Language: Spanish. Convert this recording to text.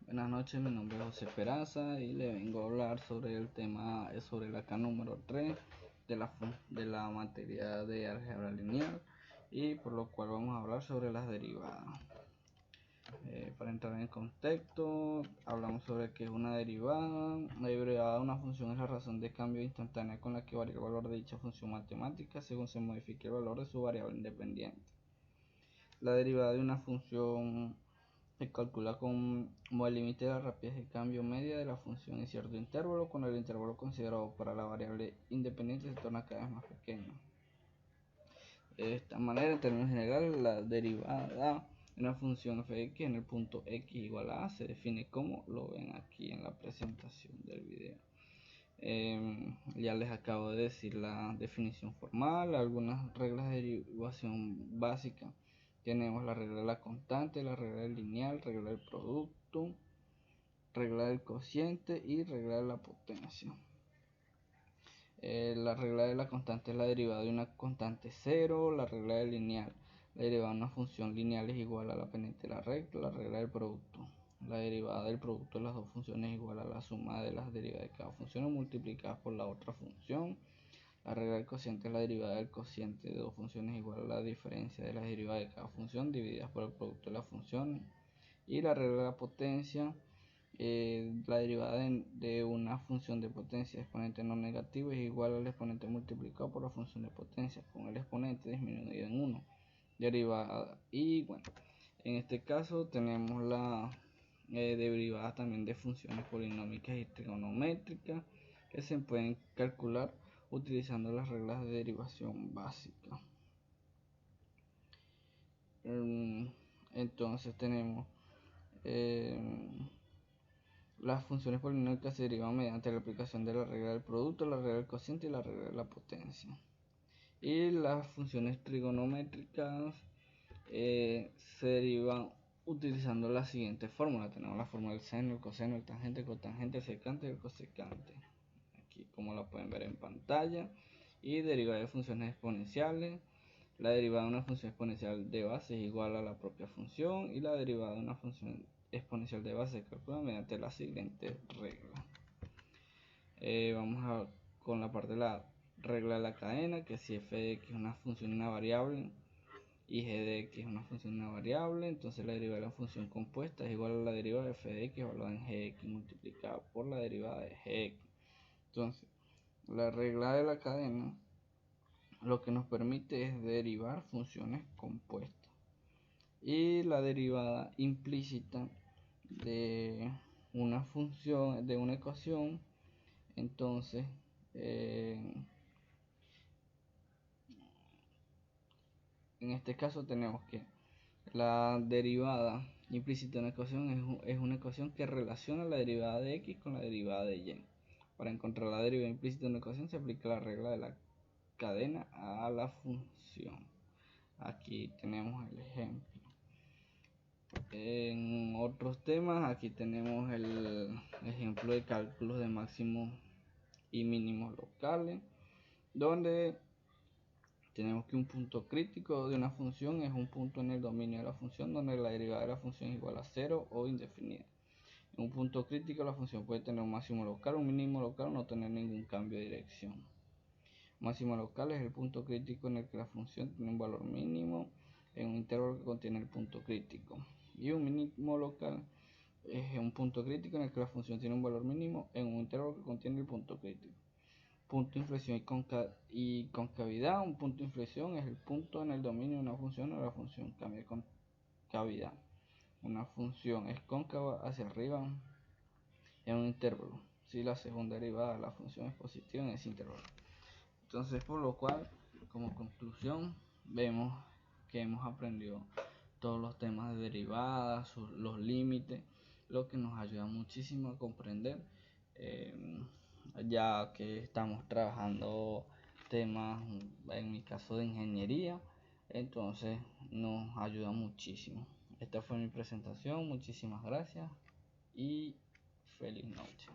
Buenas noches, mi nombre es José Peraza y le vengo a hablar sobre el tema, sobre la K número 3 de la materia de álgebra lineal, y por lo cual vamos a hablar sobre las derivadas. Para entrar en contexto, hablamos sobre qué es una derivada. La derivada de una función es la razón de cambio instantánea con la que varía el valor de dicha función matemática según se modifique el valor de su variable independiente. La derivada de una función se calcula como el límite de la rapidez de cambio media de la función en cierto intervalo, cuando el intervalo considerado para la variable independiente se torna cada vez más pequeño. De esta manera, en términos generales, la derivada de una función f(x) en el punto x igual a se define como lo ven aquí en la presentación del video. Ya les acabo de decir la definición formal, algunas reglas de derivación básica. Tenemos la regla de la constante, la regla del lineal, regla del producto, regla del cociente y regla de la potencia. La regla de la constante es la derivada de una constante cero. La regla del lineal, la derivada de una función lineal es igual a la pendiente de la recta. La regla del producto, la derivada del producto de las dos funciones es igual a la suma de las derivadas de cada función multiplicadas por la otra función. La regla del cociente es la derivada del cociente de dos funciones igual a la diferencia de las derivadas de cada función divididas por el producto de las funciones. Y la regla de la potencia, la derivada de una función de potencia de exponente no negativo es igual al exponente multiplicado por la función de potencia con el exponente disminuido en 1. Derivada, y bueno, en este caso tenemos la derivada también de funciones polinómicas y trigonométricas que se pueden calcular utilizando las reglas de derivación básica. Entonces tenemos las funciones polinómicas se derivan mediante la aplicación de la regla del producto, la regla del cociente y la regla de la potencia. Y las funciones trigonométricas se derivan utilizando la siguiente fórmula. Tenemos la fórmula del seno, el coseno, el tangente, el cotangente, el secante y el cosecante. Aquí como la pueden ver en pantalla. Y derivada de funciones exponenciales. La derivada de una función exponencial de base es igual a la propia función, y la derivada de una función exponencial de base se calcula mediante la siguiente regla. Vamos con la parte de la regla de la cadena, que si f de x es una función una variable y g de x es una función una variable, entonces la derivada de la función compuesta es igual a la derivada de f de x evaluada en gx multiplicada por la derivada de gx. Entonces, la regla de la cadena lo que nos permite es derivar funciones compuestas, y la derivada implícita de una función, de una ecuación, entonces en este caso tenemos que la derivada implícita de una ecuación es una ecuación que relaciona la derivada de x con la derivada de y. Para encontrar la derivada implícita de una ecuación se aplica la regla de la cadena a la función. Aquí tenemos el ejemplo. En otros temas, aquí tenemos el ejemplo de cálculos de máximos y mínimos locales, donde tenemos que un punto crítico de una función es un punto en el dominio de la función donde la derivada de la función es igual a 0 o indefinida. En un punto crítico la función puede tener un máximo local, un mínimo local o no tener ningún cambio de dirección. Máximo local es el punto crítico en el que la función tiene un valor mínimo en un intervalo que contiene el punto crítico. Y un mínimo local es un punto crítico en el que la función tiene un valor mínimo en un intervalo que contiene el punto crítico. Punto de inflexión y concavidad. Un punto de inflexión es el punto en el dominio de una función o la función cambia de concavidad. Una función es cóncava hacia arriba en un intervalo si la segunda derivada de la función es positiva en ese intervalo. Entonces, por lo cual, como conclusión, vemos que hemos aprendido todos los temas de derivadas, los límites, lo que nos ayuda muchísimo a comprender, ya que estamos trabajando temas, en mi caso de ingeniería, entonces nos ayuda muchísimo. Esta fue mi presentación, muchísimas gracias y feliz noche.